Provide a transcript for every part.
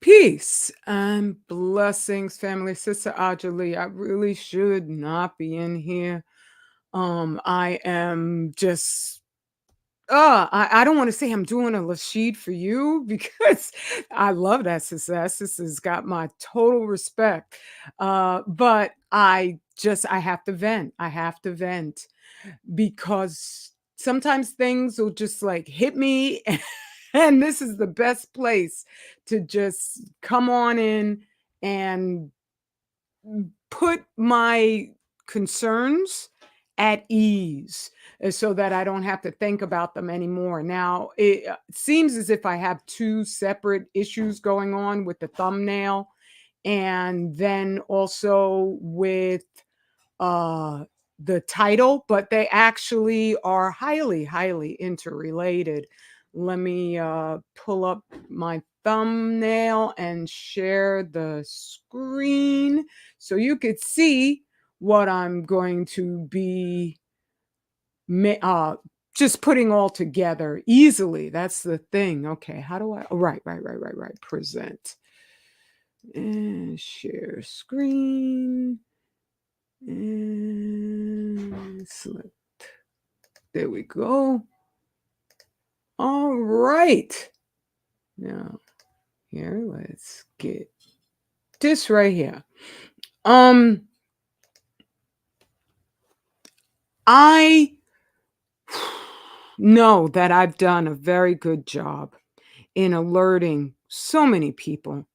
Peace and blessings, family. Sister Ajali, I really should not be in here. I am just I don't want to say I'm doing a Lashid for you because I love that sister. That sister's got my total respect. But I have to vent. I have to vent because sometimes things will just like hit me and this is the best place to just come on in and put my concerns at ease so that I don't have to think about them anymore. Now, it seems as if I have two separate issues going on with the thumbnail and then also with uh the title, but they actually are highly, highly interrelated. Let me pull up my thumbnail and share the screen so you could see what I'm going to be ma- uh, just putting all together easily. That's the thing. Okay, how do I? Oh, right. Present and share screen. And select. There we go. All right. Now, here, let's get this right here. I know that I've done a very good job in alerting so many people.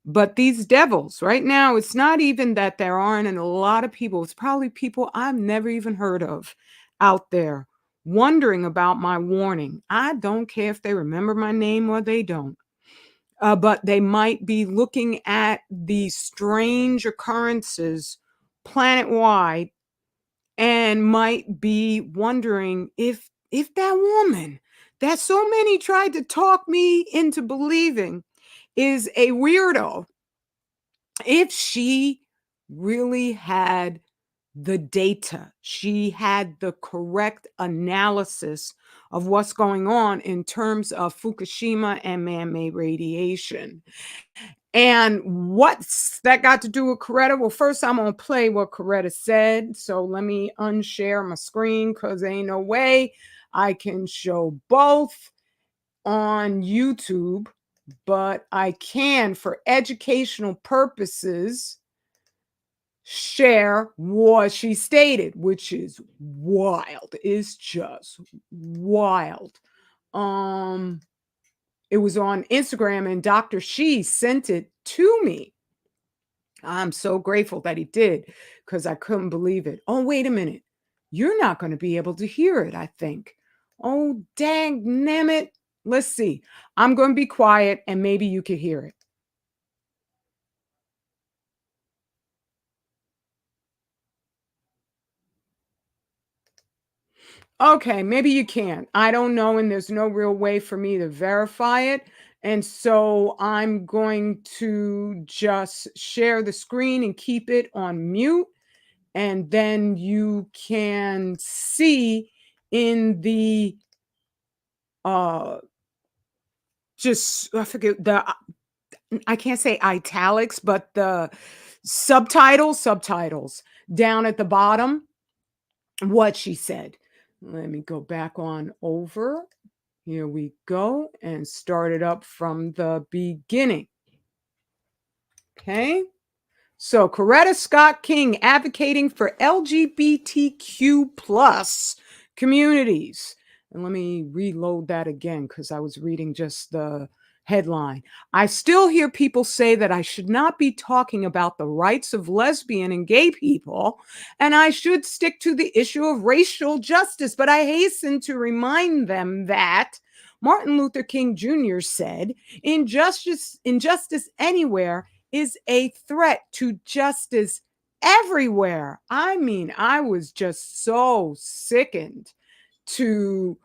But these devils, right now, it's not even that there aren't a lot of people. It's probably people I've never even heard of out there wondering about my warning. I don't care if they remember my name or they don't. But they might be looking at these strange occurrences planet wide and might be wondering if that woman that so many tried to talk me into believing is a weirdo, if she really had the data, she had the correct analysis of what's going on in terms of Fukushima and man-made radiation. And what's that got to do with Coretta? Well, first I'm gonna play what Coretta said. So let me unshare my screen because ain't no way I can show both on YouTube, but I can, for educational purposes, share what she stated, which is wild. It's just wild. Um, it was on Instagram and Dr. She sent it to me. I'm so grateful that he did because I couldn't believe it. Oh, wait a minute. You're not going to be able to hear it, I think. Oh, dang it. Let's see. I'm going to be quiet and maybe you can hear it. Okay, maybe you can. I don't know, and there's no real way for me to verify it. And so I'm going to just share the screen and keep it on mute. And then you can see in the uh just I forget the I can't say italics, but the subtitles down at the bottom what she said. Let me go back on over. Here we go and start it up from the beginning. Okay. So Coretta Scott King advocating for LGBTQ plus communities. And let me reload that again because I was reading just the headline. I still hear people say that I should not be talking about the rights of lesbian and gay people, and I should stick to the issue of racial justice. But I hasten to remind them that Martin Luther King Jr. said, injustice anywhere is a threat to justice everywhere. I mean, I was just so sickened to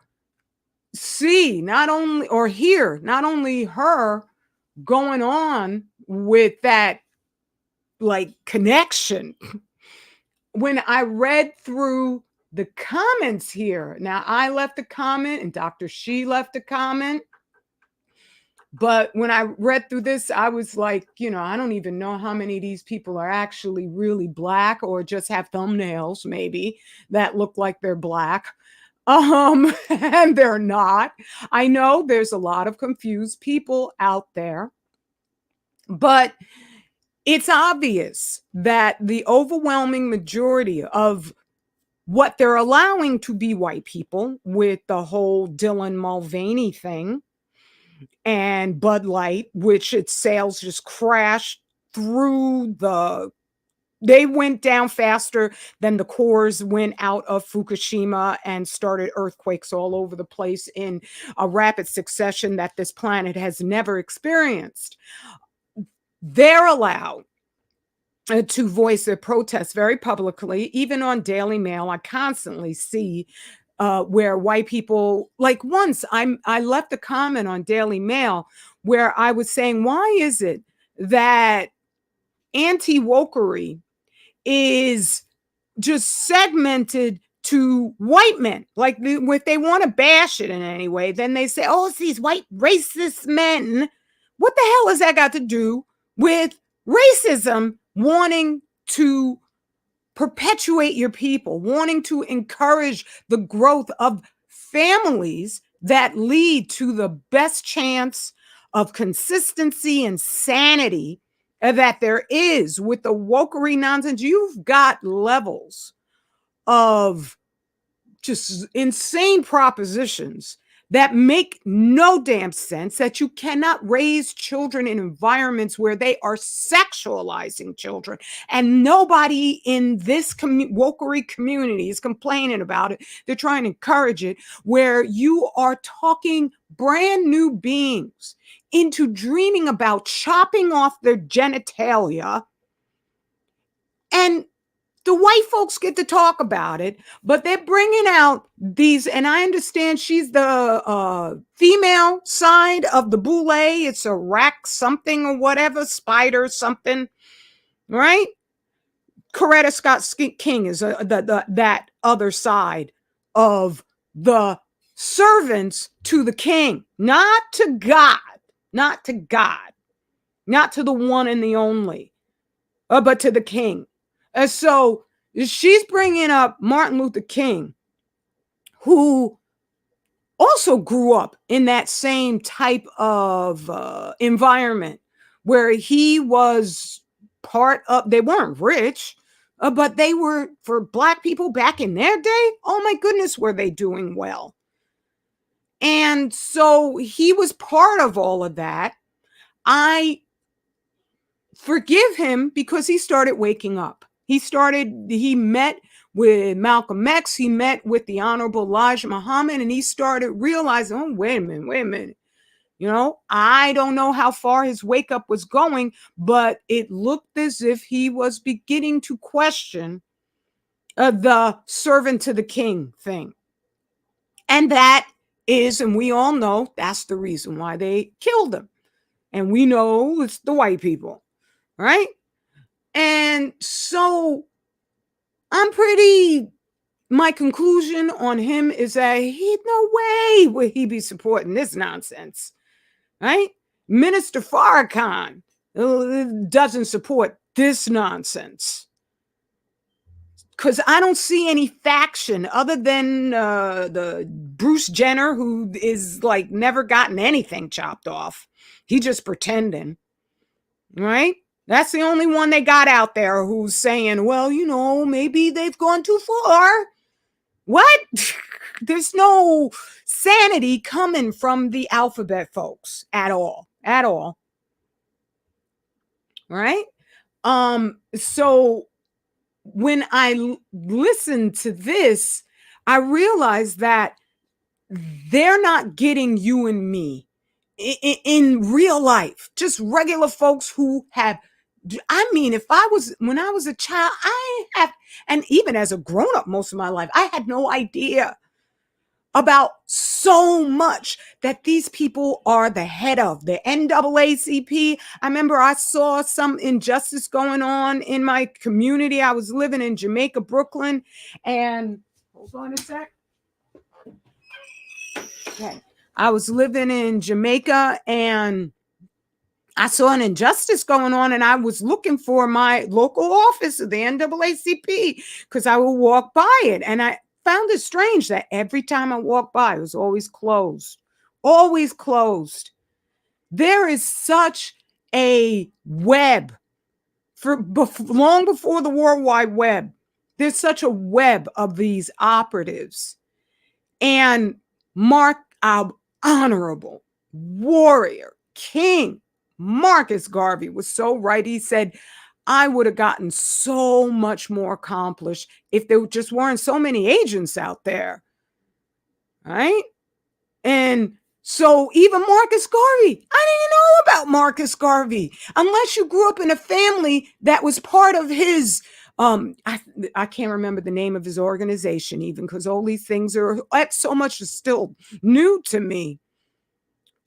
see not only or hear not only her going on with that like connection. When I read through the comments here, now I left a comment and Dr. She left a comment. But when I read through this, I was like, I don't even know how many of these people are actually really black or just have thumbnails, maybe, that look like they're black. And they're not. I know there's a lot of confused people out there, but it's obvious that the overwhelming majority of what they're allowing to be white people with the whole Dylan Mulvaney thing and Bud Light, which its sales just crashed through they went down faster than the cores went out of Fukushima and started earthquakes all over the place in a rapid succession that this planet has never experienced. They're allowed to voice their protests very publicly. Even on Daily Mail, I constantly see where white people, like once I left a comment on Daily Mail where I was saying, why is it that anti-wokery is just segmented to white men? Like if they want to bash it in any way, then they say, oh, it's these white racist men. What the hell has that got to do with racism wanting to perpetuate your people, wanting to encourage the growth of families that lead to the best chance of consistency and sanity that there is with the wokery nonsense? You've got levels of just insane propositions that make no damn sense, that you cannot raise children in environments where they are sexualizing children. And nobody in this wokery community is complaining about it. They're trying to encourage it, where you are talking brand new beings into dreaming about chopping off their genitalia, and the white folks get to talk about it, but they're bringing out these, and I understand she's the female side of the boule. It's a rack something or whatever, spider something, right? Coretta Scott King is that other side of the servants to the king, not to God, not to God, not to the one and the only, but to the king. And so she's bringing up Martin Luther King, who also grew up in that same type of environment where he was part of, they weren't rich, but they were, for black people back in their day, oh my goodness, were they doing well. And so he was part of all of that. I forgive him because he started waking up. He met with Malcolm X, he met with the Honorable Elijah Muhammad, and he started realizing, oh, wait a minute. I don't know how far his wake up was going, but it looked as if he was beginning to question the servant to the king thing. And that is, and we all know, that's the reason why they killed him. And we know it's the white people, right? And so my conclusion on him is that no way would he be supporting this nonsense, right? Minister Farrakhan doesn't support this nonsense, because I don't see any faction other than the Bruce Jenner, who is like never gotten anything chopped off. He just pretending, right? That's the only one they got out there who's saying, well, maybe they've gone too far. What? There's no sanity coming from the alphabet folks at all. Right? So when I listened to this, I realized that they're not getting you and me in real life, just regular folks who have, when I was a child, and even as a grown-up most of my life, I had no idea about so much that these people are the head of the NAACP. I remember I saw some injustice going on in my community. I was living in Jamaica, Brooklyn, and hold on a sec. Okay. I was living in Jamaica and I saw an injustice going on, and I was looking for my local office of the NAACP because I would walk by it. And I found it strange that every time I walked by, it was always closed, always closed. There is such a web long before the World Wide Web. There's such a web of these operatives. And Mark, our honorable warrior, king, Marcus Garvey was so right. He said, I would have gotten so much more accomplished if there just weren't so many agents out there. Right? And so even Marcus Garvey, I didn't know about Marcus Garvey unless you grew up in a family that was part of his I can't remember the name of his organization even because all these things are so much is still new to me.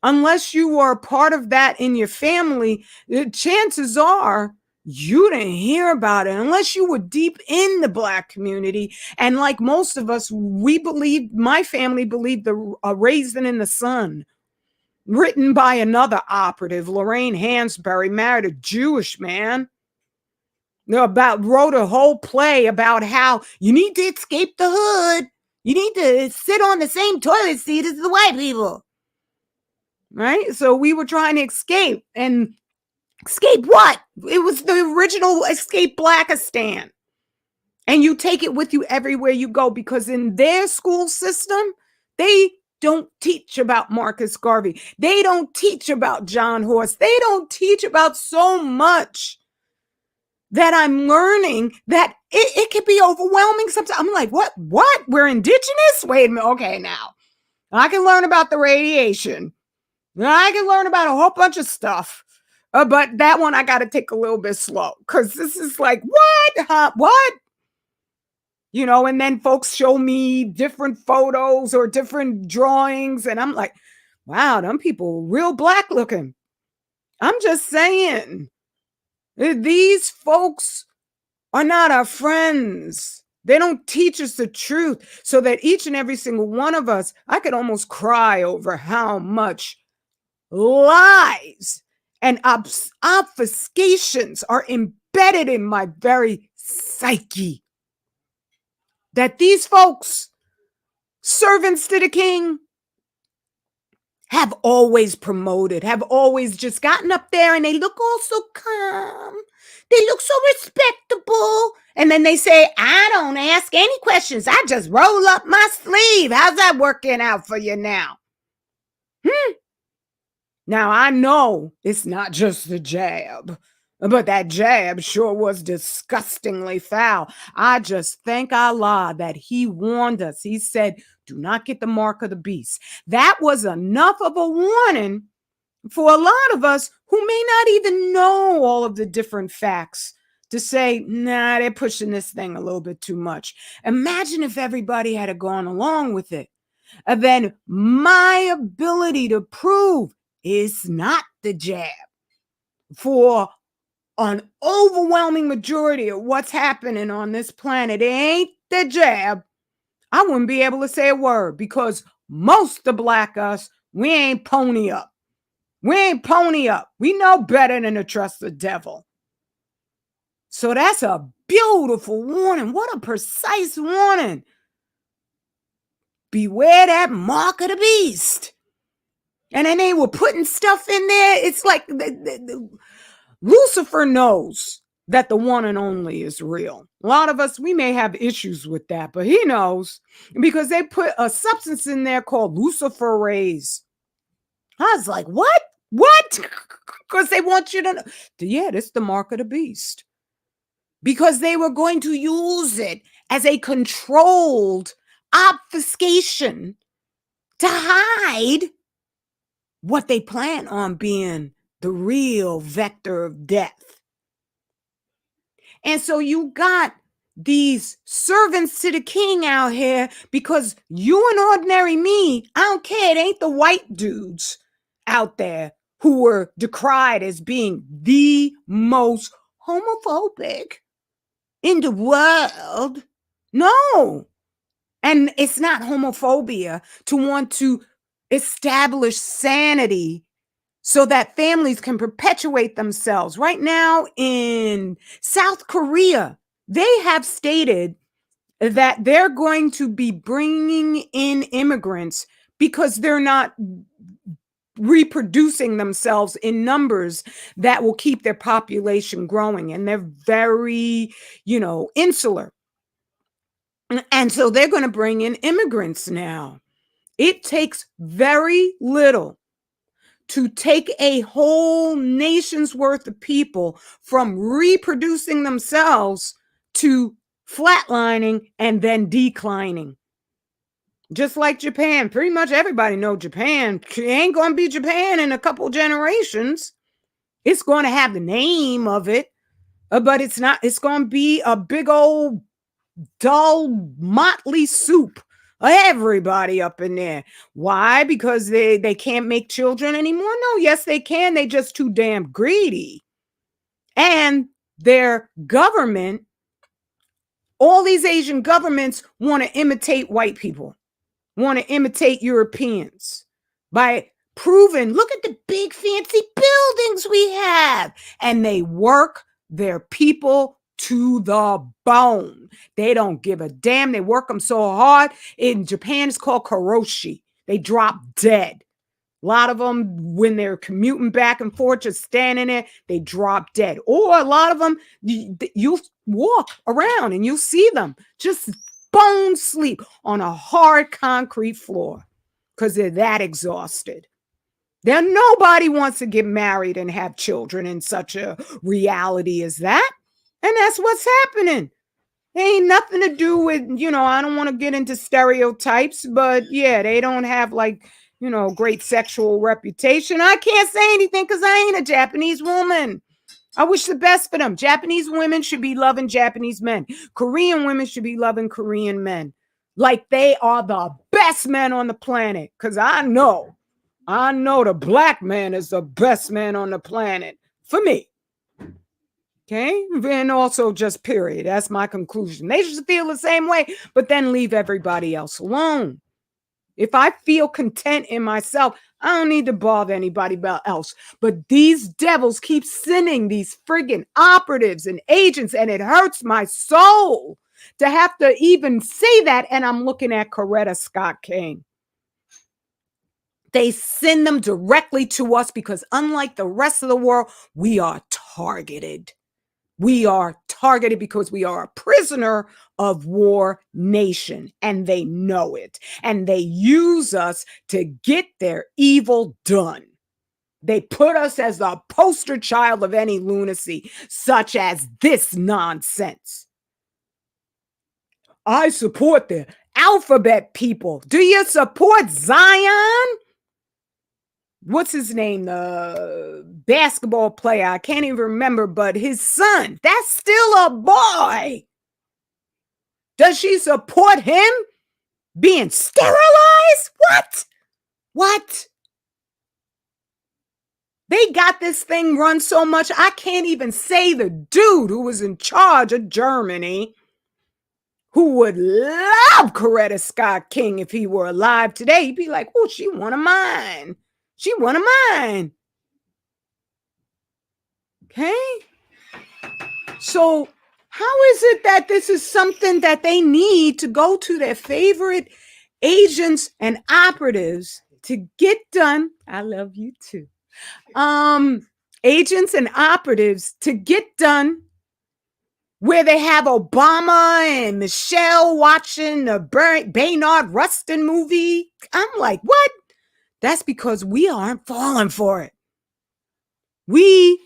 Unless you are part of that in your family, chances are you didn't hear about it unless you were deep in the Black community. And like most of us, my family believed the Raisin in the Sun, written by another operative, Lorraine Hansberry, married a Jewish man. Wrote a whole play about how you need to escape the hood. You need to sit on the same toilet seat as the white people. Right? So we were trying to escape. And escape what? It was the original Escape Blackistan. And you take it with you everywhere you go because in their school system, they don't teach about Marcus Garvey. They don't teach about John Horse. They don't teach about so much that I'm learning that it can be overwhelming sometimes. I'm like, what? We're indigenous? Wait a minute. Okay, now I can learn about the radiation. I can learn about a whole bunch of stuff. But that one I got to take a little bit slow because this is like, what? Huh? What? And then folks show me different photos or different drawings. And I'm like, wow, them people real Black looking. I'm just saying, these folks are not our friends. They don't teach us the truth so that each and every single one of us, I could almost cry over how much lies and obfuscations are embedded in my very psyche. That these folks, servants to the king, have always promoted, have always just gotten up there and they look all so calm. They look so respectable. And then they say, I don't ask any questions. I just roll up my sleeve. How's that working out for you now? Now, I know it's not just the jab, but that jab sure was disgustingly foul. I just thank Allah that he warned us. He said, do not get the mark of the beast. That was enough of a warning for a lot of us who may not even know all of the different facts to say, nah, they're pushing this thing a little bit too much. Imagine if everybody had gone along with it. And then my ability to prove it's not the jab for an overwhelming majority of what's happening on this planet. It ain't the jab. I wouldn't be able to say a word because most of Black us, we ain't pony up. We ain't pony up. We know better than to trust the devil. So that's a beautiful warning. What a precise warning. Beware that mark of the beast. And then they were putting stuff in there. It's like Lucifer knows that the one and only is real. A lot of us, we may have issues with that, but he knows because they put a substance in there called luciferase. I was like, what? What? Because they want you to know. Yeah, this is the mark of the beast. Because they were going to use it as a controlled obfuscation to hide what they plan on being the real vector of death. And so you got these servants to the king out here because you and ordinary me, I don't care, it ain't the white dudes out there who were decried as being the most homophobic in the world. No. And it's not homophobia to want to establish sanity so that families can perpetuate themselves. Right now in South Korea, they have stated that they're going to be bringing in immigrants because they're not reproducing themselves in numbers that will keep their population growing. And they're very, insular. And so they're going to bring in immigrants now. It takes very little to take a whole nation's worth of people from reproducing themselves to flatlining and then declining. Just like Japan. Pretty much everybody know Japan. It ain't going to be Japan in a couple generations. It's going to have the name of it, but it's not. It's going to be a big old dull motley soup. Everybody up in there. Why? Because they can't make children anymore? No, yes, they can. They just too damn greedy. And their government, all these Asian governments want to imitate white people, want to imitate Europeans by proving, look at the big fancy buildings we have. And they work their people to the bone. They don't give a damn. They work them so hard. In Japan, it's called karoshi. They drop dead. A lot of them, when they're commuting back and forth, just standing there, they drop dead. Or a lot of them, you'll walk around and you'll see them just bone sleep on a hard concrete floor because they're that exhausted. Then nobody wants to get married and have children in such a reality as that. And that's what's happening. It ain't nothing to do with, I don't want to get into stereotypes, but yeah, they don't have great sexual reputation. I can't say anything because I ain't a Japanese woman. I wish the best for them. Japanese women should be loving Japanese men. Korean women should be loving Korean men. Like they are the best men on the planet. Because I know the black man is the best man on the planet for me. Okay? And also just period. That's my conclusion. They should feel the same way, but then leave everybody else alone. If I feel content in myself, I don't need to bother anybody else. But these devils keep sending these friggin' operatives and agents, and it hurts my soul to have to even say that. And I'm looking at Coretta Scott King. They send them directly to us because unlike the rest of the world, we are targeted. We are targeted because we are a prisoner of war nation, and they know it. And they use us to get their evil done. They put us as the poster child of any lunacy, such as this nonsense. I support the alphabet people. Do you support Zion? What's his name? The basketball player. I can't even remember, but his son, that's still a boy. Does she support him being sterilized? What? They got this thing run so much, I can't even say the dude who was in charge of Germany, who would love Coretta Scott King if he were alive today. He'd be like, oh, she one of mine. She one of mine. Okay? So how is it that this is something that they need to go to their favorite agents and operatives to get done? I love you too. Agents and operatives to get done where they have Obama and Michelle watching the Baynard Rustin movie. I'm like, what? That's because we aren't falling for it. We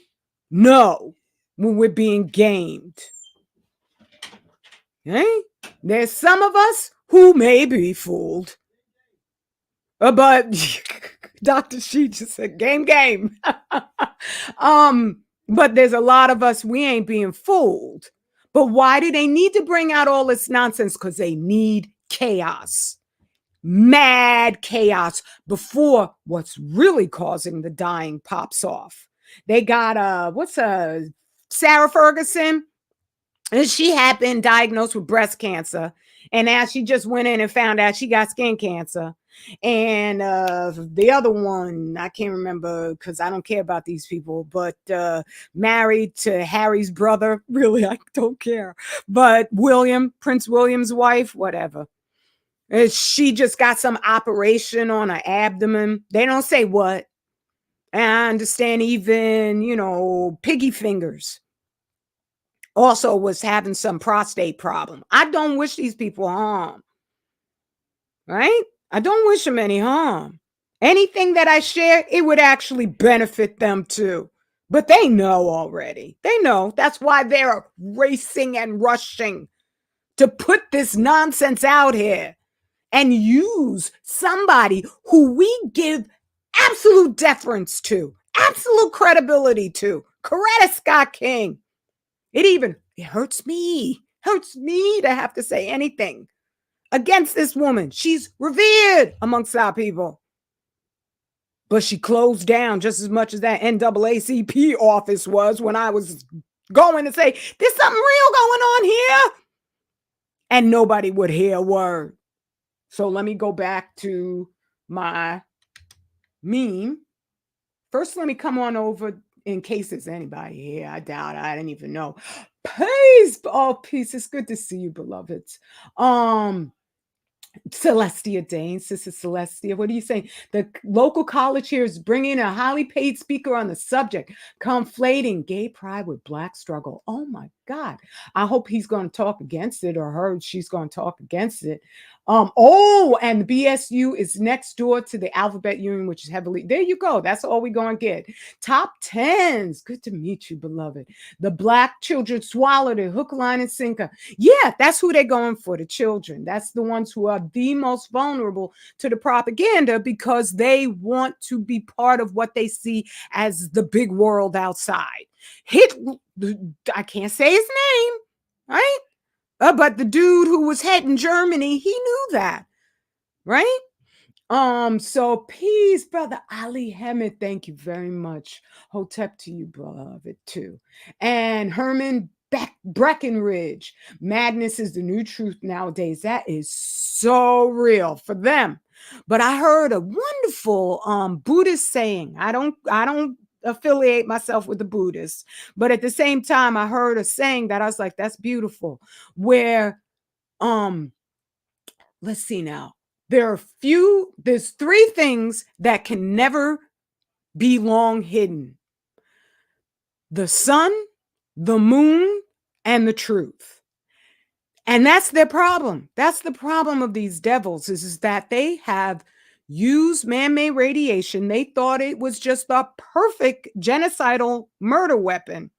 know when we're being gamed. Okay? There's some of us who may be fooled. But Dr. She just said, game. But there's a lot of us, we ain't being fooled. But why do they need to bring out all this nonsense? Because they need chaos. Mad chaos before what's really causing the dying pops off. They got Sarah Ferguson, and she had been diagnosed with breast cancer, and now she just went in and found out she got skin cancer. And the other one, I can't remember because I don't care about these people, but married to Harry's brother. Really, I don't care. But William, Prince William's wife, whatever. She just got some operation on her abdomen. They don't say what. And I understand even, Piggy Fingers also was having some prostate problem. I don't wish these people harm, right? I don't wish them any harm. Anything that I share, it would actually benefit them too. But they know already. They know. That's why they're racing and rushing to put this nonsense out here and use somebody who we give absolute deference to, absolute credibility to, Coretta Scott King. It hurts me to have to say anything against this woman. She's revered amongst our people. But she closed down just as much as that NAACP office was when I was going to say, there's something real going on here. And nobody would hear a word. So let me go back to my meme. First, let me come on over in case there's anybody here. I doubt it. I didn't even know. Peace. Oh, peace. It's good to see you, beloveds. Celestia Dane, Sister Celestia, what are you saying? The local college here is bringing a highly paid speaker on the subject, conflating gay pride with Black struggle. Oh my God. I hope he's going to talk against it, or her, she's going to talk against it. And the BSU is next door to the Alphabet Union, which is heavily, there you go. That's all we're going to get. Top 10s. Good to meet you, beloved. The Black children swallowed it, hook, line, and sinker. Yeah, that's who they're going for, the children. That's the ones who are the most vulnerable to the propaganda because they want to be part of what they see as the big world outside. I can't say his name, right? But the dude who was head in Germany, he knew that, right? So peace, brother Ali Hammett. Thank you very much. Hotep to you, beloved, too. And Herman Breckenridge. Madness is the new truth nowadays. That is so real for them. But I heard a wonderful Buddhist saying. I don't affiliate myself with the Buddhists, but at the same time, I heard a saying that I was like, that's beautiful. Where let's see now. There's three things that can never be long hidden: the sun, the moon, and the truth. And that's their problem. That's the problem of these devils is that they have used man-made radiation. They thought it was just a perfect genocidal murder weapon,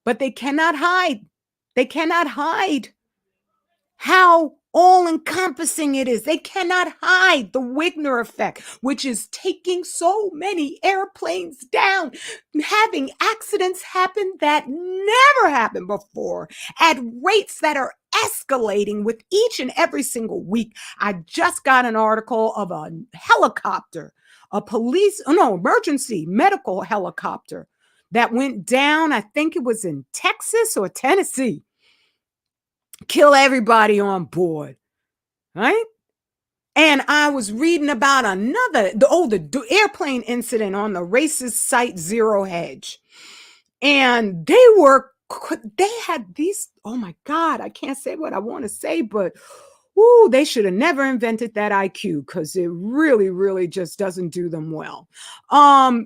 but they cannot hide. They cannot hide how all-encompassing it is. They cannot hide the Wigner effect, which is taking so many airplanes down, having accidents happen that never happened before at rates that are escalating with each and every single week. I just got an article of a helicopter, emergency medical helicopter that went down. I think it was in Texas or Tennessee. Kill everybody on board, right? And I was reading about the airplane incident on the racist site Zero Hedge. And they had these, oh my God, I can't say what I want to say, but they should have never invented that IQ because it really, really just doesn't do them well.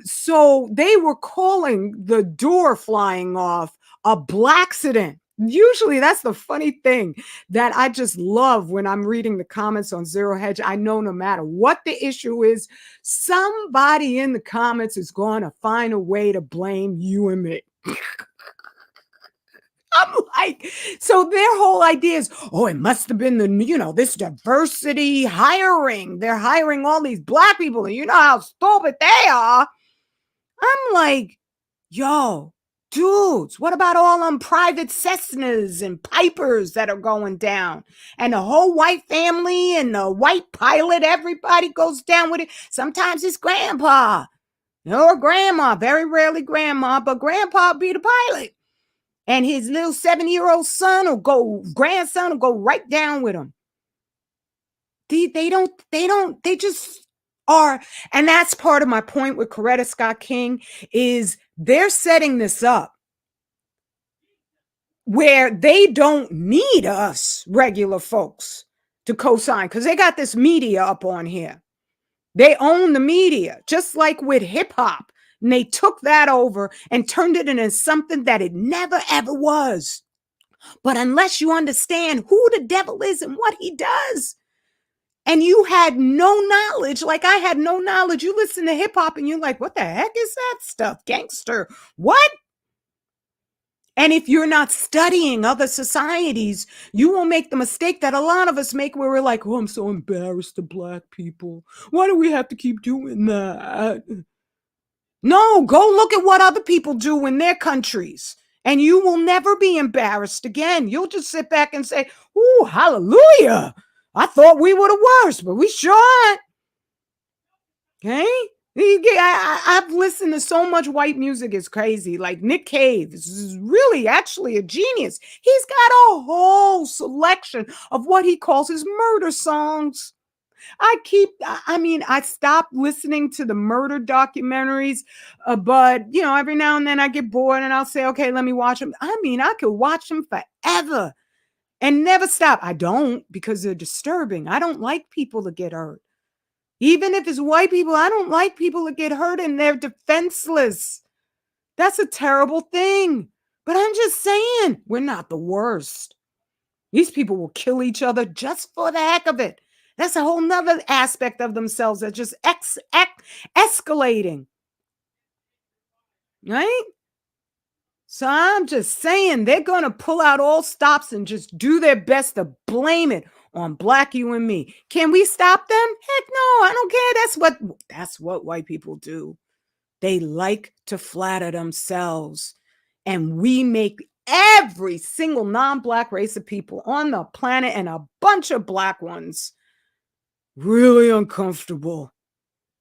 So they were calling the door flying off a blackcident. Usually that's the funny thing that I just love when I'm reading the comments on Zero Hedge. I know no matter what the issue is, somebody in the comments is going to find a way to blame you and me. I'm like, so their whole idea is, it must have been this diversity hiring. They're hiring all these Black people, and you know how stupid they are. I'm like, yo, dudes, what about all them private Cessnas and Pipers that are going down? And the whole white family and the white pilot, everybody goes down with it. Sometimes it's grandpa or grandma, very rarely grandma, but grandpa be the pilot. And his little 7-year-old grandson will go right down with him. They just are. And that's part of my point with Coretta Scott King is they're setting this up where they don't need us regular folks to co-sign because they got this media up on here. They own the media, just like with hip hop. And they took that over and turned it into something that it never ever was. But unless you understand who the devil is and what he does, and you had no knowledge, like I had no knowledge, you listen to hip hop and you're like, what the heck is that stuff? Gangster. What? And if you're not studying other societies, you will make the mistake that a lot of us make where we're like, oh, I'm so embarrassed of Black people. Why do we have to keep doing that? No, go look at what other people do in their countries. And you will never be embarrassed again. You'll just sit back and say, ooh, hallelujah. I thought we were the worst, but we sure aren't. Okay? I've listened to so much white music, it's crazy. Like Nick Cave is really actually a genius. He's got a whole selection of what he calls his murder songs. I stopped listening to the murder documentaries, but every now and then I get bored and I'll say, okay, let me watch them. I could watch them forever and never stop. I don't because they're disturbing. I don't like people to get hurt. Even if it's white people, I don't like people that get hurt and they're defenseless. That's a terrible thing. But I'm just saying, we're not the worst. These people will kill each other just for the heck of it. That's a whole nother aspect of themselves that's just escalating. Right? So I'm just saying they're going to pull out all stops and just do their best to blame it on Black you and me. Can we stop them? Heck no, I don't care. That's what white people do. They like to flatter themselves. And we make every single non-Black race of people on the planet and a bunch of Black ones really uncomfortable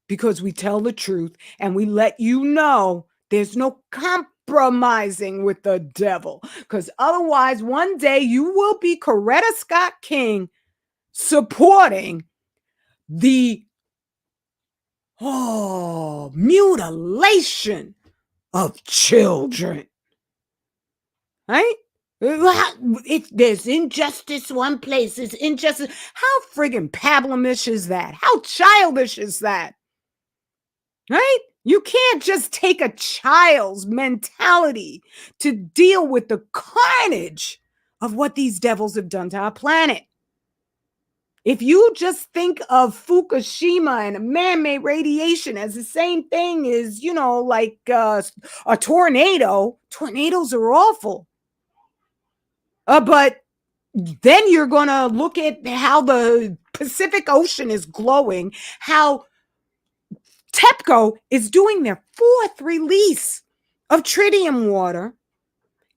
because we tell the truth and we let you know there's no compromising with the devil, because otherwise one day you will be Coretta Scott King supporting the mutilation of children. Right? If there's injustice one place, it's injustice. How friggin' pablamish is that? How childish is that? Right? You can't just take a child's mentality to deal with the carnage of what these devils have done to our planet. If you just think of Fukushima and man-made radiation as the same thing as, like a tornado, tornadoes are awful. But then you're going to look at how the Pacific Ocean is glowing, how TEPCO is doing their 4th release of tritium water,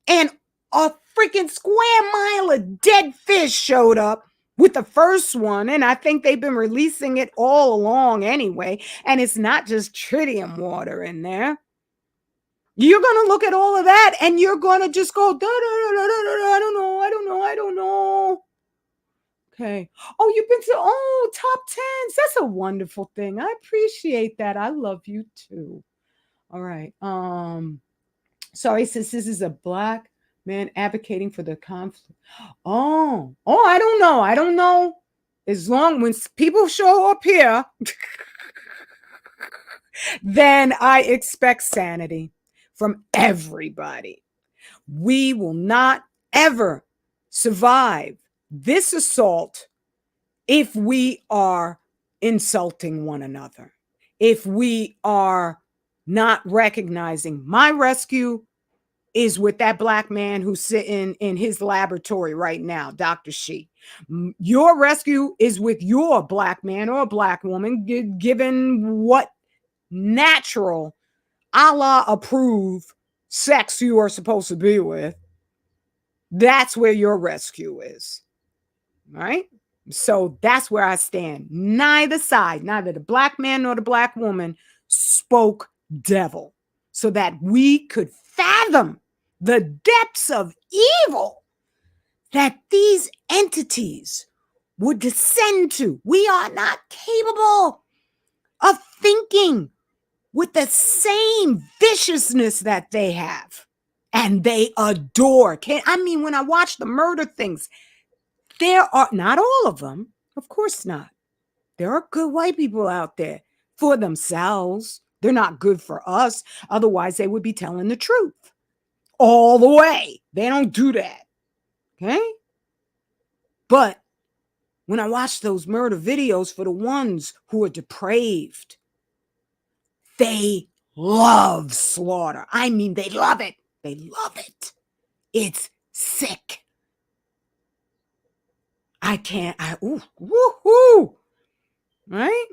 and a freaking square mile of dead fish showed up with the first one, and I think they've been releasing it all along anyway, and it's not just tritium water in there. You're going to look at all of that, and you're going to just go, I don't know. Okay. Oh, you've been to top 10s. That's a wonderful thing. I appreciate that. I love you too. All right. Sorry, since this is a Black man advocating for the conflict. Oh, I don't know. I don't know. As long when people show up here, then I expect sanity from everybody. We will not ever survive this assault if we are insulting one another, if we are not recognizing my rescue is with that Black man who's sitting in his laboratory right now, Dr. Shi. Your rescue is with your Black man or Black woman, given what natural, Allah approved sex you are supposed to be with. That's where your rescue is. Right? So that's where I stand. Neither side, neither the Black man nor the Black woman spoke devil, so that we could fathom the depths of evil that these entities would descend to. We are not capable of thinking with the same viciousness that they have. And they adore. When I watch the murder things, there are not all of them, of course not. There are good white people out there for themselves. They're not good for us. Otherwise, they would be telling the truth all the way. They don't do that. Okay? But when I watch those murder videos for the ones who are depraved, they love slaughter. They love it. They love it. It's sick. Woohoo. Right?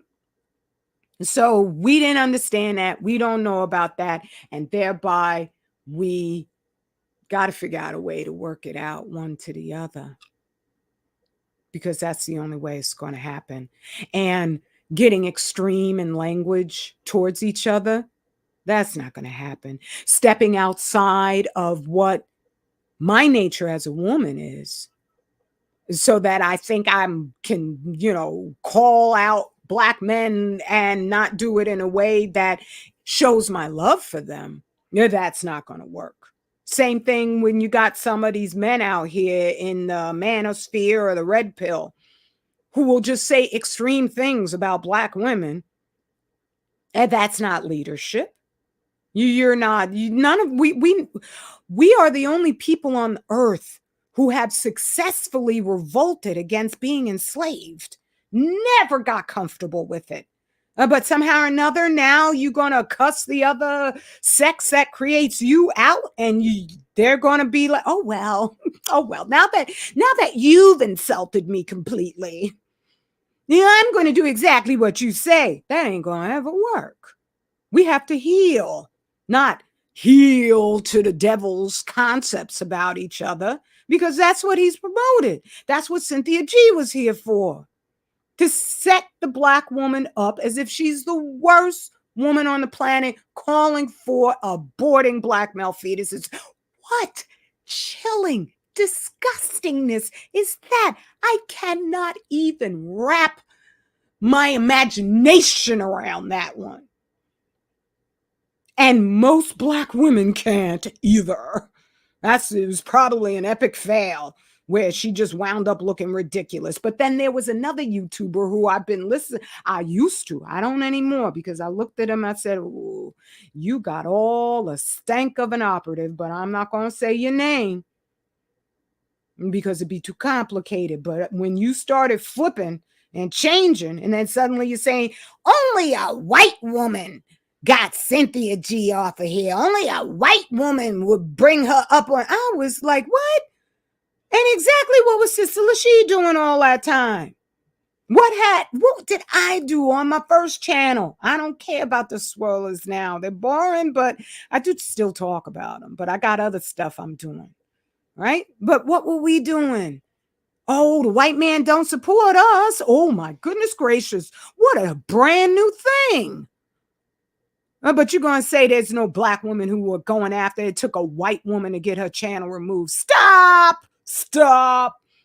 So we didn't understand that. We don't know about that. And thereby, we got to figure out a way to work it out one to the other, because that's the only way it's going to happen. And getting extreme in language towards each other, that's not going to happen. Stepping outside of what my nature as a woman is, so that I think can call out Black men and not do it in a way that shows my love for them. Yeah, that's not going to work. Same thing when you got some of these men out here in the manosphere or the red pill who will just say extreme things about Black women. And that's not leadership. You're not, none of, we are the only people on earth who have successfully revolted against being enslaved. Never got comfortable with it. But somehow or another, now you're going to cuss the other sex that creates you out, and they're going to be like, oh, well, now that you've insulted me completely, yeah, I'm going to do exactly what you say. That ain't going to ever work. We have to heal, not heal to the devil's concepts about each other, because that's what he's promoted. That's what Cynthia G was here for, to set the Black woman up as if she's the worst woman on the planet, calling for aborting Black male fetuses. What chilling disgustingness is that? I cannot even wrap my imagination around that one. And most Black women can't either. It was probably an epic fail where she just wound up looking ridiculous. But then there was another YouTuber who I've been listening. I don't anymore, because I looked at him. I said, ooh, you got all the stank of an operative, but I'm not going to say your name because it'd be too complicated. But when you started flipping and changing, and then suddenly you're saying, only a white woman got Cynthia G off of here. Only a white woman would bring her up on. I was like, what? And exactly what was Sister LaShee doing all that time? What did I do on my first channel? I don't care about the swirlers now. They're boring, but I do still talk about them. But I got other stuff I'm doing, right? But what were we doing? Oh, the white man don't support us. Oh, my goodness gracious. What a brand new thing. But you're going to say there's no Black woman who were going after it. It took a white woman to get her channel removed. Stop.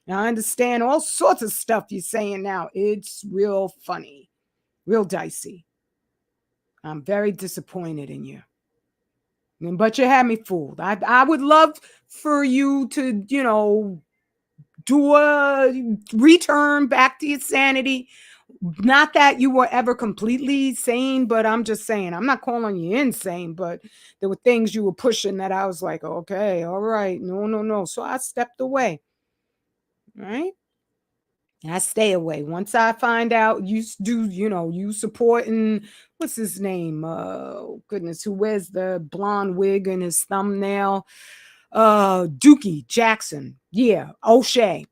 Now, I understand all sorts of stuff you're saying now. It's real funny, real dicey. I'm very disappointed in you. But you had me fooled. I would love for you to, do a return back to your sanity. Not that you were ever completely sane, but I'm just saying, I'm not calling you insane, but there were things you were pushing that I was like, okay, all right, no. So I stepped away, right? I stay away. Once I find out you you supporting, what's his name? Oh, goodness, who wears the blonde wig in his thumbnail? Dookie Jackson. Yeah, O'Shea.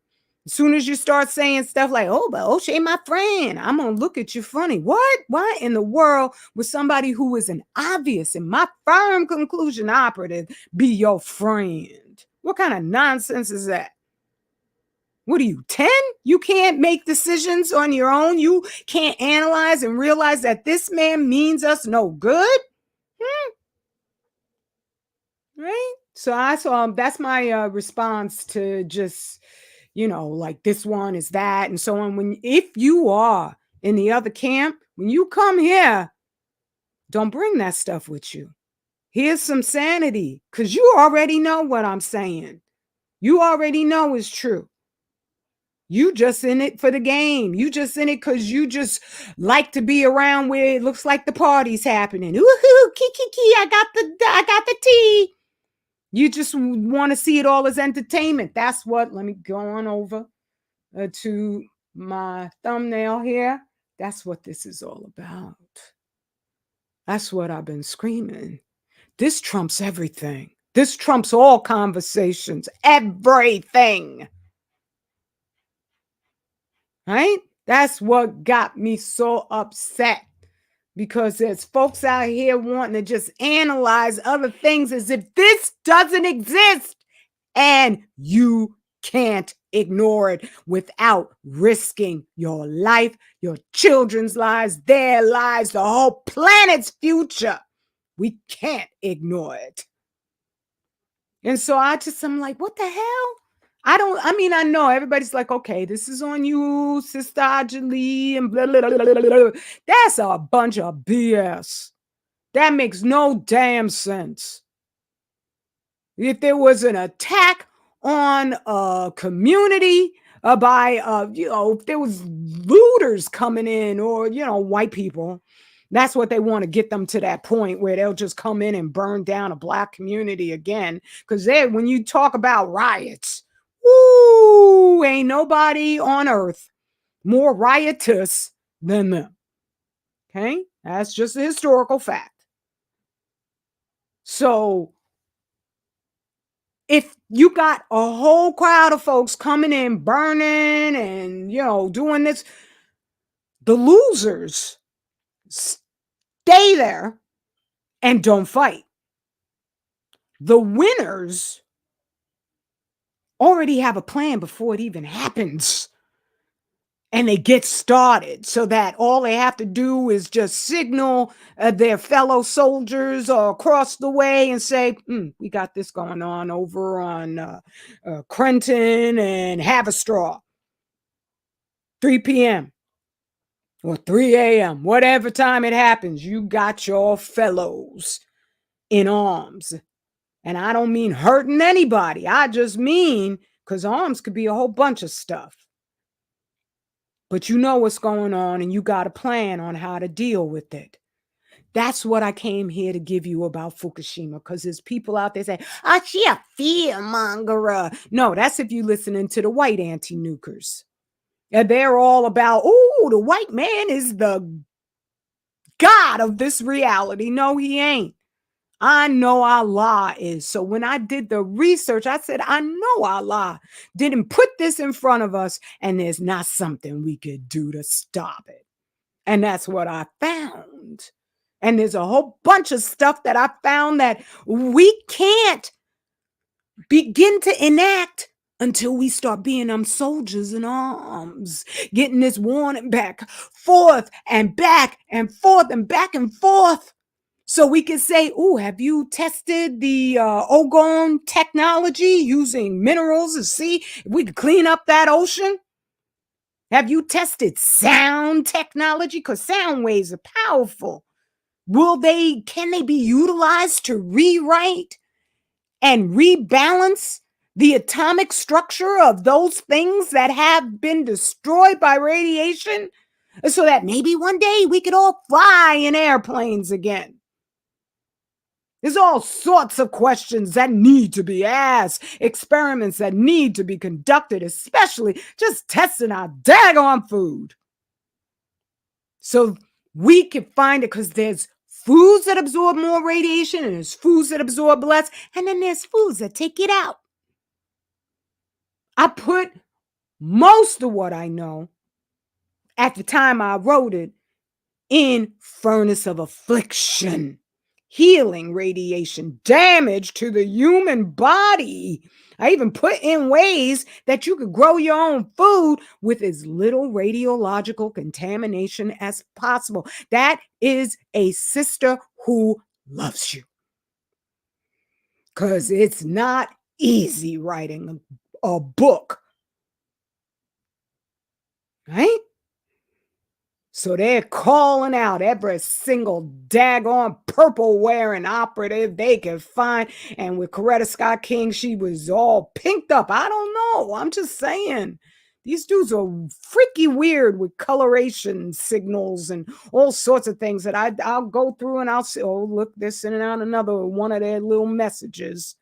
As soon as you start saying stuff like, oh, but O'Shea, my friend, I'm going to look at you funny. What? Why in the world would somebody who is an obvious, in my firm conclusion, operative be your friend? What kind of nonsense is that? What are you, 10? You can't make decisions on your own? You can't analyze and realize that this man means us no good? Right? So that's my response to just, like this one is that and so on. If you are in the other camp, when you come here, don't bring that stuff with you. Here's some sanity because you already know what I'm saying. You already know it's true. You just in it for the game. You just in it because you just like to be around where it looks like the party's happening. Woohoo, kiki, I got the tea. You just want to see it all as entertainment. That's what, let me go on over to my thumbnail here. That's what this is all about. That's what I've been screaming. This trumps everything. This trumps all conversations, everything. Right? That's what got me so upset because there's folks out here wanting to just analyze other things as if this doesn't exist and you can't ignore it without risking your life, your children's lives, their lives, the whole planet's future. We can't ignore it. And so I'm like, what the hell? I know everybody's like, okay, this is on you, Sister Ajali, and blah, blah, blah, blah, blah, blah. That's a bunch of BS. That makes no damn sense. If there was an attack on a community by, if there was looters coming in or, white people, that's what they want to get them to that point where they'll just come in and burn down a black community again. Because when you talk about riots, woo, ain't nobody on earth more riotous than them. Okay? That's just a historical fact. So if you got a whole crowd of folks coming in, burning and, doing this, the losers stay there and don't fight. The winners already have a plan before it even happens. And they get started so that all they have to do is just signal their fellow soldiers across the way and say, we got this going on over on Crenton and Haverstraw, 3 p.m. or 3 a.m., whatever time it happens, you got your fellows in arms. And I don't mean hurting anybody. I just mean because arms could be a whole bunch of stuff. But you know what's going on and you got a plan on how to deal with it. That's what I came here to give you about Fukushima, because there's people out there saying, she a fearmonger. No, that's if you're listening to the white anti-nukers. And they're all about, the white man is the God of this reality. No, he ain't. I know Allah is. So when I did the research, I said, I know Allah didn't put this in front of us and there's not something we could do to stop it. And that's what I found. And there's a whole bunch of stuff that I found that we can't begin to enact until we start being them soldiers in arms, getting this warning back, forth and back and forth and back and forth. So we could say, have you tested the Ogon technology using minerals to see if we could clean up that ocean? Have you tested sound technology? Because sound waves are powerful. Can they be utilized to rewrite and rebalance the atomic structure of those things that have been destroyed by radiation so that maybe one day we could all fly in airplanes again? There's all sorts of questions that need to be asked, experiments that need to be conducted, especially just testing our daggone food. So we can find it, because there's foods that absorb more radiation and there's foods that absorb less, and then there's foods that take it out. I put most of what I know at the time I wrote it in Furnace of Affliction. Healing radiation, damage to the human body. I even put in ways that you could grow your own food with as little radiological contamination as possible. That is a sister who loves you. Because it's not easy writing a book right? So they're calling out every single daggone purple wearing operative they could find. And with Coretta Scott King, she was all pinked up. I don't know. I'm just saying. These dudes are freaky weird with coloration signals and all sorts of things that I'll go through and I'll say, oh, look, they're sending out another one of their little messages.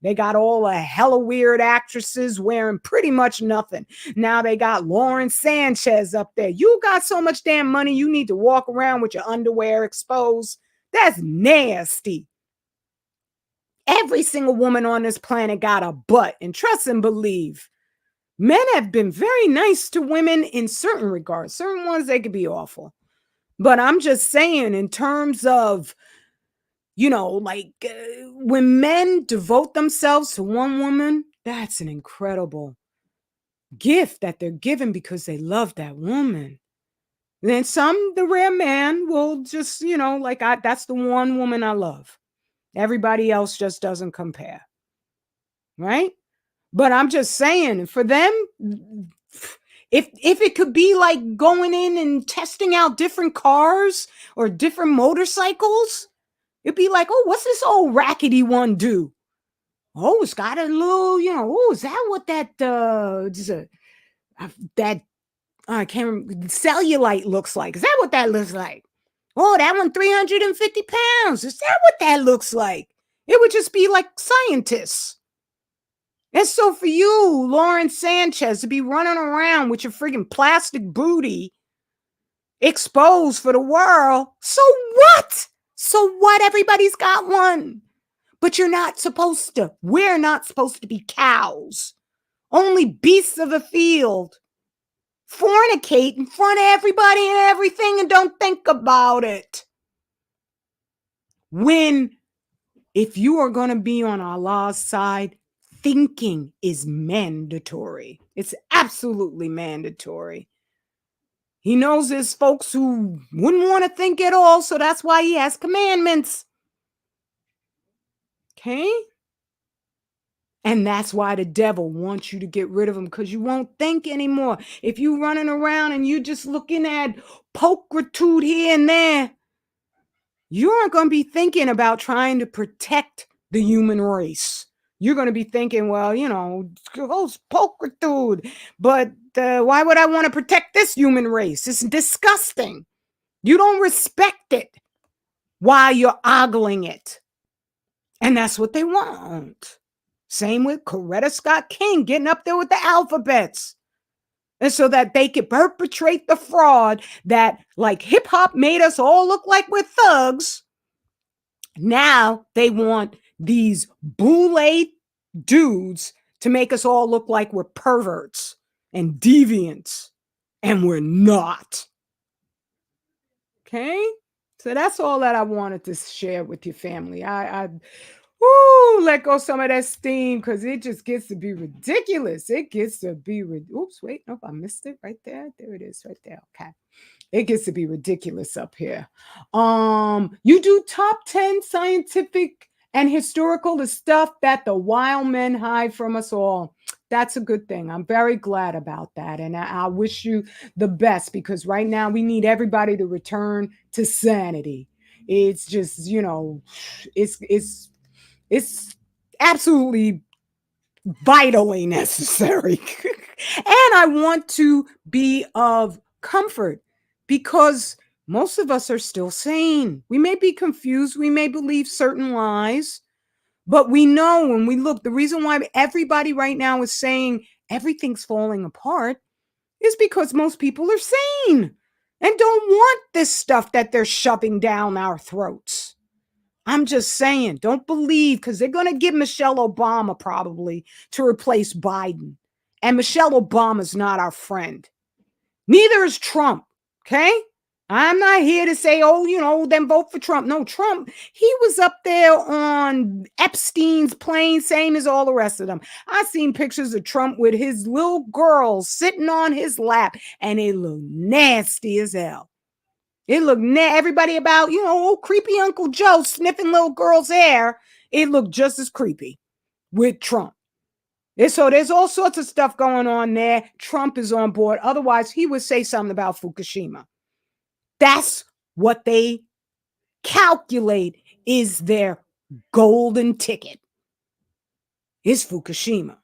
They got all the hella weird actresses wearing pretty much nothing. Now they got Lauren Sanchez up there. You got so much damn money, you need to walk around with your underwear exposed. That's nasty. Every single woman on this planet got a butt, and trust and believe. Men have been very nice to women in certain regards. Certain ones, they could be awful. But I'm just saying, in terms of like when men devote themselves to one woman, that's an incredible gift that they're given because they love that woman. Then the rare man will just, that's the one woman I love. Everybody else just doesn't compare. Right? But I'm just saying, for them, if it could be like going in and testing out different cars or different motorcycles, it'd be like, oh, what's this old rackety one do? Oh, it's got a little, oh, is that what that I can't remember, cellulite looks like? Is that what that looks like? Oh, that one 350 pounds. Is that what that looks like? It would just be like scientists. And so for you, Lauren Sanchez, to be running around with your friggin' plastic booty exposed for the world, so what? So what? Everybody's got one. But you're not supposed to. We're not supposed to be cows. Only beasts of the field. Fornicate in front of everybody and everything and don't think about it. If you are going to be on Allah's side, thinking is mandatory. It's absolutely mandatory. He knows there's folks who wouldn't want to think at all, so that's why he has commandments. Okay? And that's why the devil wants you to get rid of them, because you won't think anymore. If you running around and you just looking at pulchritude here and there, you aren't going to be thinking about trying to protect the human race. You're going to be thinking, well, pulchritude, but why would I want to protect this human race? It's disgusting. You don't respect it while you're ogling it. And that's what they want. Same with Coretta Scott King getting up there with the alphabets. And so that they could perpetrate the fraud that, like, hip hop made us all look like we're thugs. Now they want these boule dudes to make us all look like we're perverts and deviants. And we're not. Okay? So that's all that I wanted to share with your family. Let go some of that steam, because it just gets to be ridiculous. It gets to be, oops, wait, nope, I missed it right there. There it is right there. Okay. It gets to be ridiculous up here. You do top 10 scientific and historical, the stuff that the wild men hide from us all. That's a good thing. I'm very glad about that. And I wish you the best, because right now we need everybody to return to sanity. It's just, it's absolutely vitally necessary. And I want to be of comfort, because most of us are still sane. We may be confused. We may believe certain lies, but we know when we look, the reason why everybody right now is saying everything's falling apart is because most people are sane and don't want this stuff that they're shoving down our throats. I'm just saying, don't believe, because they're going to give Michelle Obama probably to replace Biden. And Michelle Obama's not our friend. Neither is Trump. Okay? I'm not here to say, then vote for Trump. No, Trump, he was up there on Epstein's plane, same as all the rest of them. I seen pictures of Trump with his little girl sitting on his lap, and it looked nasty as hell. It looked everybody about, creepy Uncle Joe sniffing little girl's hair. It looked just as creepy with Trump. So there's all sorts of stuff going on there. Trump is on board. Otherwise, he would say something about Fukushima. That's what they calculate is their golden ticket, is Fukushima.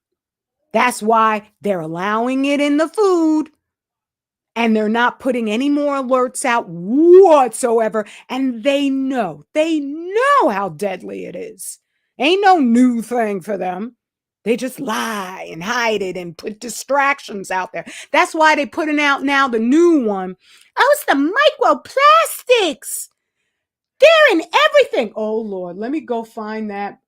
That's why they're allowing it in the food, and they're not putting any more alerts out whatsoever. And they know how deadly it is. Ain't no new thing for them. They just lie and hide it and put distractions out there. That's why they're putting out now the new one. Oh, it's the microplastics. They're in everything. Oh Lord, let me go find that.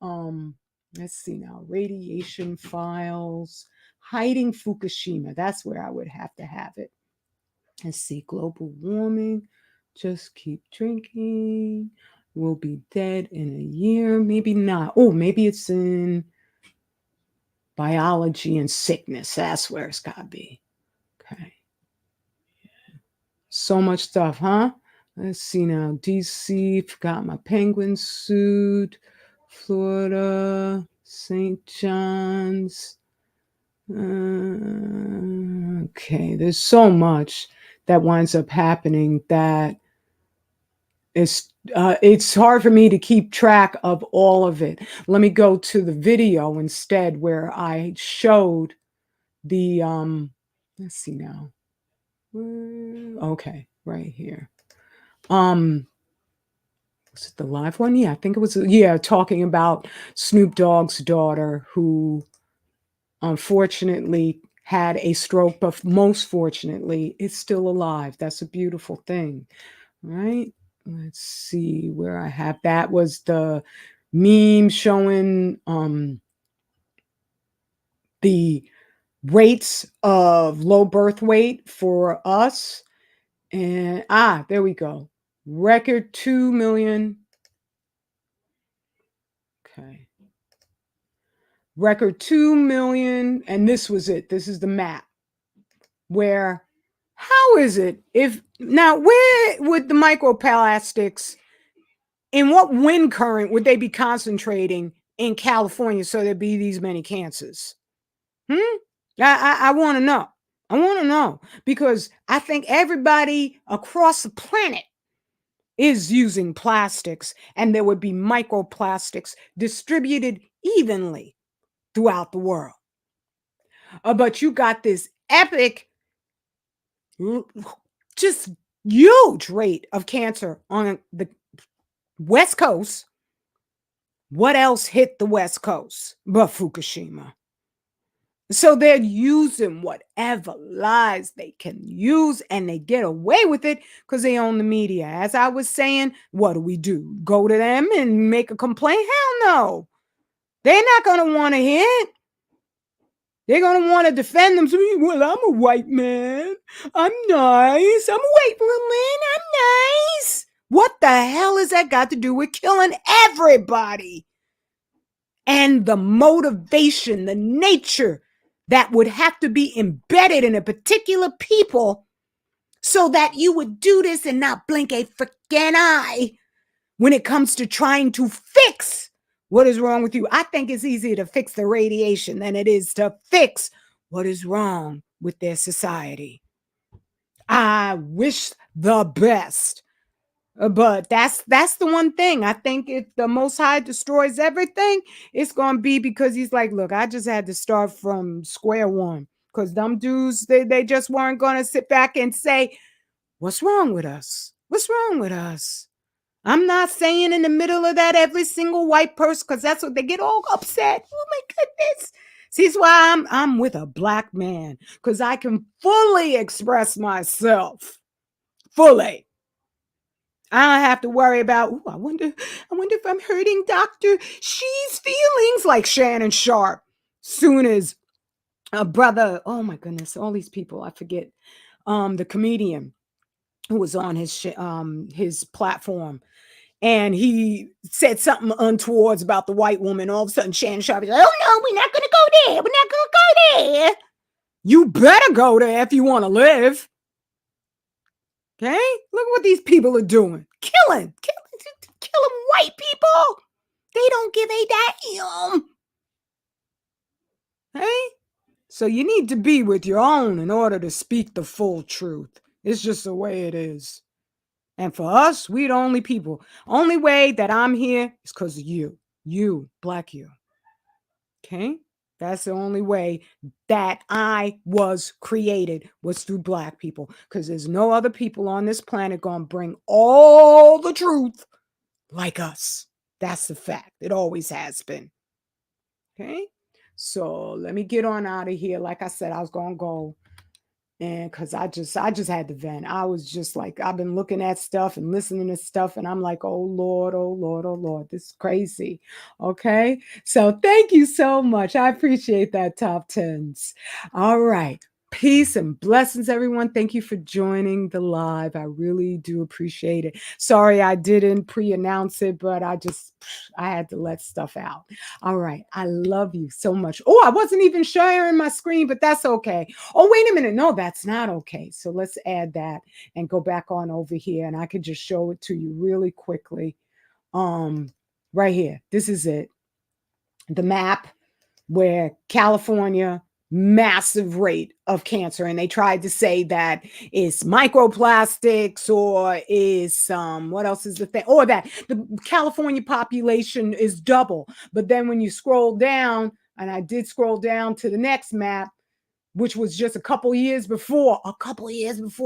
Let's see now. Radiation files. Hiding Fukushima. That's where I would have to have it. Let's see. Global warming. Just keep drinking. We'll be dead in a year. Maybe not. Oh, maybe it's in biology and sickness. That's where it's gotta be. Okay. So much stuff, huh? Let's see now. DC, forgot my penguin suit. Florida, St. John's. Okay, there's so much that winds up happening that it's hard for me to keep track of all of it. Let me go to the video instead where I showed the let's see now. Okay, right here. Was it the live one? Yeah, I think it was, talking about Snoop Dogg's daughter who unfortunately had a stroke, but most fortunately is still alive. That's a beautiful thing, right? Let's see where I have that. Was the meme showing the rates of low birth weight for us. And there we go. Record 2 million. Okay. Record 2 million. And this was it. This is the map. Where, how is it if, now where would the microplastics, in what wind current would they be concentrating in California so there'd be these many cancers? I want to know. I want to know because I think everybody across the planet is using plastics, and there would be microplastics distributed evenly throughout the world. But you got this epic, just huge rate of cancer on the West Coast. What else hit the West Coast but Fukushima? So they're using whatever lies they can use, and they get away with it because they own the media. As I was saying, what do? Go to them and make a complaint? Hell no. They're not going to want to hear it. They're going to want to defend them. Well, I'm a white man. I'm nice. I'm a white woman. I'm nice. What the hell has that got to do with killing everybody? And the motivation, the nature that would have to be embedded in a particular people so that you would do this and not blink a freaking eye when it comes to trying to fix what is wrong with you. I think it's easier to fix the radiation than it is to fix what is wrong with their society. I wish the best. But that's the one thing. I think if the Most High destroys everything, it's going to be because he's like, look, I just had to start from square one. Because them dudes, they just weren't going to sit back and say, what's wrong with us? What's wrong with us? I'm not saying in the middle of that every single white person, because that's what they get all upset. Oh my goodness. See, that's why I'm with a black man, because I can fully express myself. Fully. I don't have to worry about, I wonder if I'm hurting Dr. She's feelings, like Shannon Sharp. Soon as a brother, oh my goodness, all these people, I forget, the comedian who was on his platform, and he said something untowards about the white woman. All of a sudden, Shannon Sharp is like, oh no, we're not going to go there. We're not going to go there. You better go there if you want to live. Okay? Look at what these people are doing. Killing white people. They don't give a damn. Hey? So you need to be with your own in order to speak the full truth. It's just the way it is. And for us, we the only people. Only way that I'm here is because of you. You, black you. Okay? That's the only way that I was created was through black people. Because there's no other people on this planet going to bring all the truth like us. That's the fact. It always has been. Okay? So let me get on out of here. Like I said, I was going to go. And because I just had to vent. I was just like, I've been looking at stuff and listening to stuff, and I'm like, oh Lord, oh Lord, oh Lord, this is crazy. Okay. So thank you so much. I appreciate that, top tens. All right. Peace and blessings, everyone. Thank you for joining the live. I really do appreciate it. Sorry I didn't pre-announce it, but I had to let stuff out. All right. I love you so much. Oh, I wasn't even sharing my screen, but that's okay. Oh, wait a minute. No, that's not okay. So let's add that and go back on over here, and I could just show it to you really quickly. Right here. This is it. The map where California, massive rate of cancer, and they tried to say that it's microplastics or is what else is the thing, or that the California population is double. But then when you scroll down, and I did scroll down to the next map, which was just a couple years before,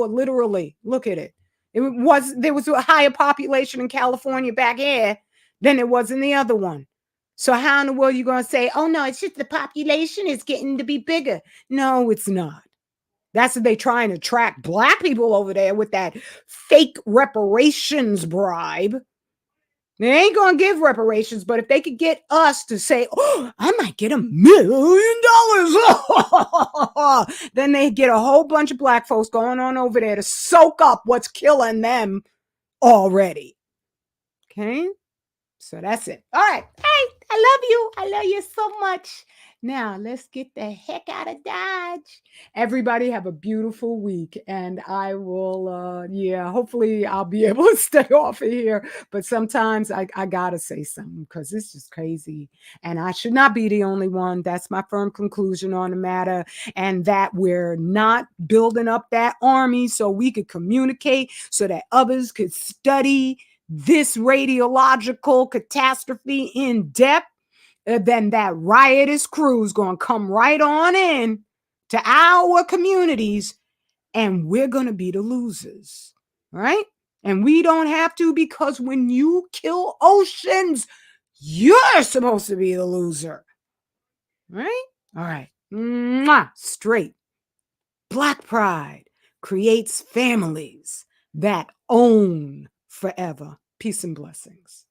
literally, look at it. There was a higher population in California back here than it was in the other one. So how in the world are you going to say, oh no, it's just the population is getting to be bigger? No, it's not. That's what they trying to attract black people over there with that fake reparations bribe. They ain't going to give reparations, but if they could get us to say, oh, I might get $1 million, then they get a whole bunch of black folks going on over there to soak up what's killing them already. Okay? So that's it. All right. Hey, I love you. I love you so much. Now, let's get the heck out of Dodge. Everybody have a beautiful week. And I will, hopefully I'll be able to stay off of here. But sometimes I got to say something because it's just crazy. And I should not be the only one. That's my firm conclusion on the matter. And that we're not building up that army so we could communicate so that others could study this radiological catastrophe in depth, then that riotous crew is going to come right on in to our communities, and we're going to be the losers, right? And we don't have to, because when you kill oceans, you're supposed to be the loser, right? All right. Mwah. Straight. Black pride creates families that own forever. Peace and blessings.